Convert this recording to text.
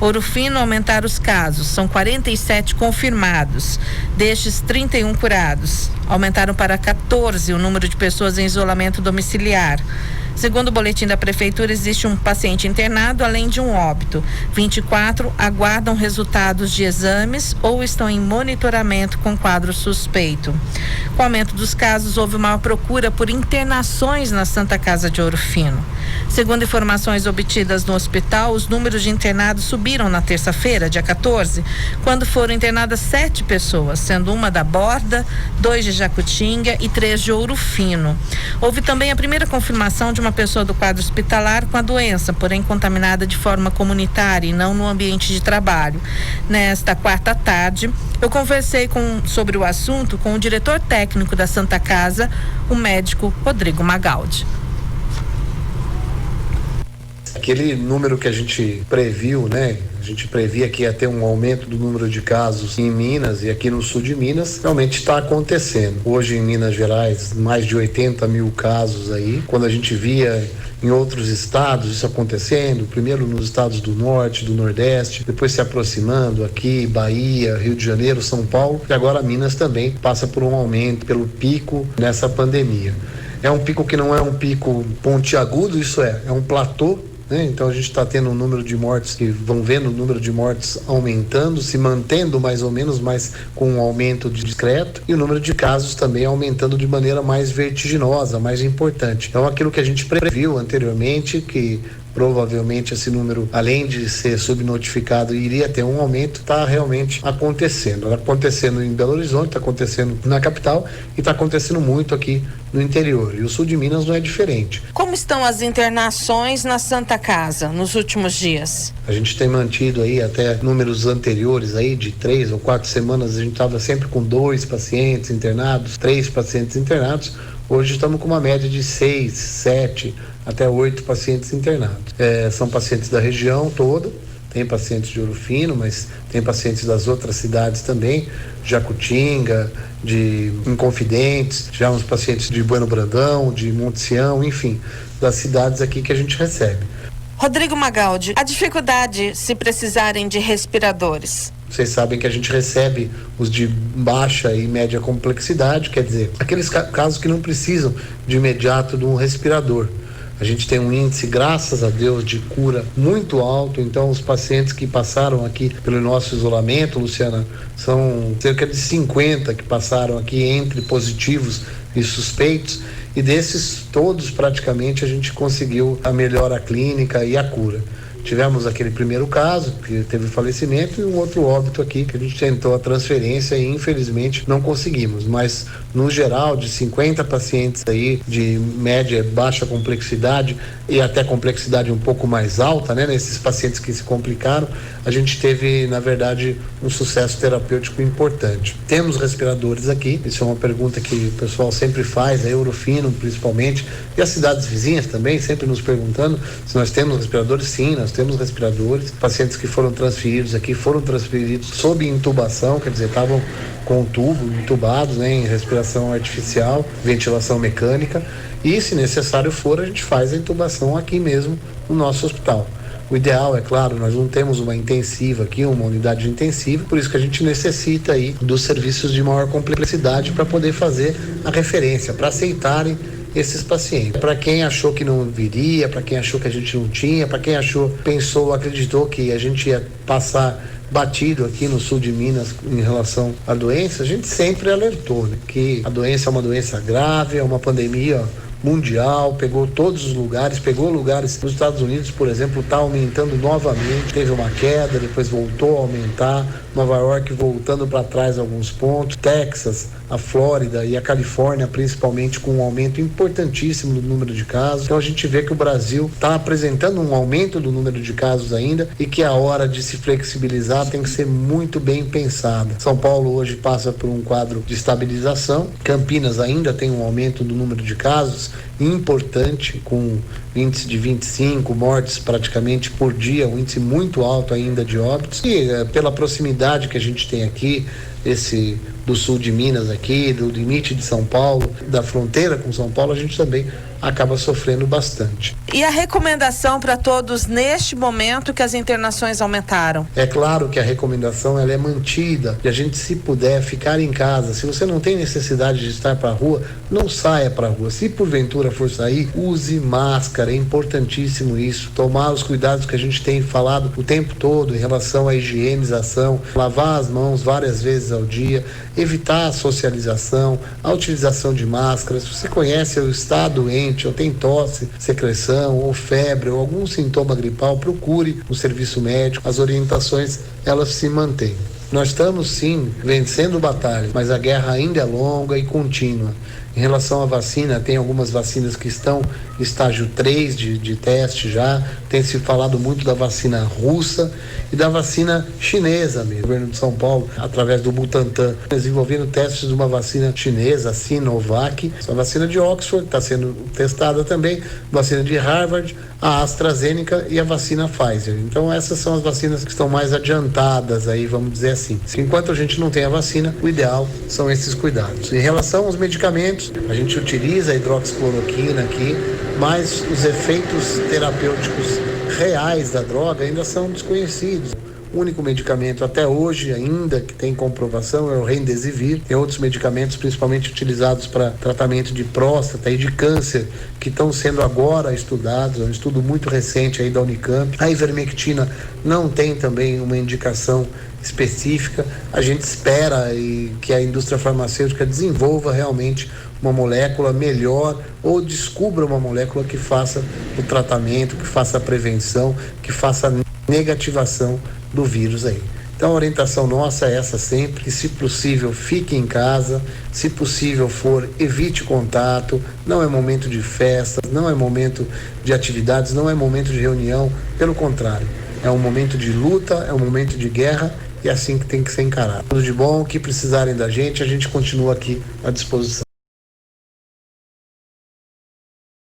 Ouro Fino aumentaram os casos, são 47 confirmados, destes 31 curados. Aumentaram para 14 o número de pessoas em isolamento domiciliar. Segundo o boletim da Prefeitura, existe um paciente internado, além de um óbito. 24 aguardam resultados de exames ou estão em monitoramento com quadro suspeito. Com o aumento dos casos, houve maior procura por internações na Santa Casa de Ouro Fino. Segundo informações obtidas no hospital, os números de internados subiram na terça-feira, dia 14, quando foram internadas 7 pessoas, sendo uma da Borda, 2 de Jacutinga e 3 de Ouro Fino. Houve também a primeira confirmação de uma pessoa do quadro hospitalar com a doença, porém contaminada de forma comunitária e não no ambiente de trabalho. Nesta quarta tarde, eu conversei sobre o assunto com o diretor técnico da Santa Casa, o médico Rodrigo Magaldi. Aquele número que a gente previu, né? A gente previa que ia ter um aumento do número de casos em Minas e aqui no sul de Minas, realmente está acontecendo. Hoje em Minas Gerais, mais de 80 mil casos aí. Quando a gente via em outros estados isso acontecendo, primeiro nos estados do norte, do nordeste, depois se aproximando aqui, Bahia, Rio de Janeiro, São Paulo, e agora Minas também passa por um aumento, pelo pico nessa pandemia. É um pico que não é um pico pontiagudo, isso é um platô. Então a gente está tendo um número de mortes, que vão vendo o número de mortes aumentando, se mantendo mais ou menos, mas com um aumento discreto, e o número de casos também aumentando de maneira mais vertiginosa, mais importante. Então aquilo que a gente previu anteriormente, que provavelmente esse número, além de ser subnotificado, iria ter um aumento, está realmente acontecendo. Está acontecendo em Belo Horizonte, está acontecendo na capital e está acontecendo muito aqui no interior. E o sul de Minas não é diferente. Como estão as internações na Santa Casa nos últimos dias? A gente tem mantido aí até números anteriores aí de 3 ou 4 semanas, a gente estava sempre com 2 pacientes internados, 3 pacientes internados. Hoje estamos com uma média de 6, 7, até 8 pacientes internados. São pacientes da região toda, tem pacientes de Ouro Fino, mas tem pacientes das outras cidades também, Jacutinga, de Inconfidentes, já uns pacientes de Bueno Brandão, de Monte Sião, enfim, das cidades aqui que a gente recebe. Rodrigo Magaldi, a dificuldade se precisarem de respiradores? Vocês sabem que a gente recebe os de baixa e média complexidade, quer dizer, aqueles casos que não precisam de imediato de um respirador. A gente tem um índice, graças a Deus, de cura muito alto. Então, os pacientes que passaram aqui pelo nosso isolamento, Luciana, são cerca de 50 que passaram aqui entre positivos e suspeitos. E desses todos, praticamente, a gente conseguiu a melhora clínica e a cura. Tivemos aquele primeiro caso, que teve falecimento, e um outro óbito aqui, que a gente tentou a transferência e infelizmente não conseguimos. Mas, no geral, de 50 pacientes aí de média, baixa complexidade e até complexidade um pouco mais alta, né? Nesses pacientes que se complicaram, a gente teve, na verdade, um sucesso terapêutico importante. Temos respiradores aqui, isso é uma pergunta que o pessoal sempre faz, a Ouro Fino principalmente, e as cidades vizinhas também, sempre nos perguntando se nós temos respiradores. Sim, nós temos respiradores. Pacientes que foram transferidos aqui foram transferidos sob intubação, quer dizer, estavam com o tubo intubados, né, em respiração artificial, ventilação mecânica, e se necessário for, a gente faz a intubação aqui mesmo no nosso hospital. O ideal, é claro, nós não temos uma intensiva aqui, uma unidade intensiva, por isso que a gente necessita aí dos serviços de maior complexidade para poder fazer a referência, para aceitarem esses pacientes. Para quem achou que não viria, para quem achou que a gente não tinha, para quem pensou, acreditou que a gente ia passar batido aqui no sul de Minas em relação à doença, a gente sempre alertou, né, que a doença é uma doença grave, é uma pandemia mundial, pegou todos os lugares, pegou lugares nos Estados Unidos, por exemplo, está aumentando novamente, teve uma queda, depois voltou a aumentar, Nova York voltando para trás alguns pontos, Texas, a Flórida e a Califórnia principalmente com um aumento importantíssimo do número de casos. Então a gente vê que o Brasil está apresentando um aumento do número de casos ainda e que a hora de se flexibilizar tem que ser muito bem pensada. São Paulo hoje passa por um quadro de estabilização, Campinas ainda tem um aumento do número de casos importante, com índice de 25 mortes praticamente por dia, um índice muito alto ainda de óbitos, e pela proximidade que a gente tem aqui, esse do sul de Minas aqui, do limite de São Paulo, da fronteira com São Paulo, a gente também acaba sofrendo bastante. E a recomendação para todos neste momento que as internações aumentaram? É claro que a recomendação ela é mantida, e a gente, se puder, ficar em casa. Se você não tem necessidade de estar para a rua, não saia para a rua. Se porventura for sair, use máscara, é importantíssimo isso. Tomar os cuidados que a gente tem falado o tempo todo em relação à higienização, lavar as mãos várias vezes ao dia, evitar a socialização, a utilização de máscaras. Se você conhece ou está doente, ou tem tosse, secreção, ou febre, ou algum sintoma gripal, procure o serviço médico. As orientações, elas se mantêm. Nós estamos sim vencendo batalhas, mas a guerra ainda é longa e contínua. Em relação à vacina, tem algumas vacinas que estão em estágio 3 de teste já. Tem se falado muito da vacina russa e da vacina chinesa mesmo. O governo de São Paulo, através do Butantan, desenvolvendo testes de uma vacina chinesa, a Sinovac. A vacina de Oxford está sendo testada também, vacina de Harvard, a AstraZeneca e a vacina Pfizer. Então essas são as vacinas que estão mais adiantadas aí, vamos dizer assim. Enquanto a gente não tem a vacina, o ideal são esses cuidados. Em relação aos medicamentos, a gente utiliza a hidroxicloroquina aqui, mas os efeitos terapêuticos reais da droga ainda são desconhecidos. O único medicamento até hoje ainda que tem comprovação é o Remdesivir. Tem outros medicamentos, principalmente utilizados para tratamento de próstata e de câncer, que estão sendo agora estudados. É um estudo muito recente aí da Unicamp. A ivermectina não tem também uma indicação específica. A gente espera que a indústria farmacêutica desenvolva realmente uma molécula melhor, ou descubra uma molécula que faça o tratamento, que faça a prevenção, que faça a negativação do vírus aí. Então a orientação nossa é essa sempre, que se possível fique em casa, se possível for, evite contato, não é momento de festa, não é momento de atividades, não é momento de reunião, pelo contrário, é um momento de luta, é um momento de guerra, e é assim que tem que ser encarado. Tudo de bom, o que precisarem da gente, a gente continua aqui à disposição.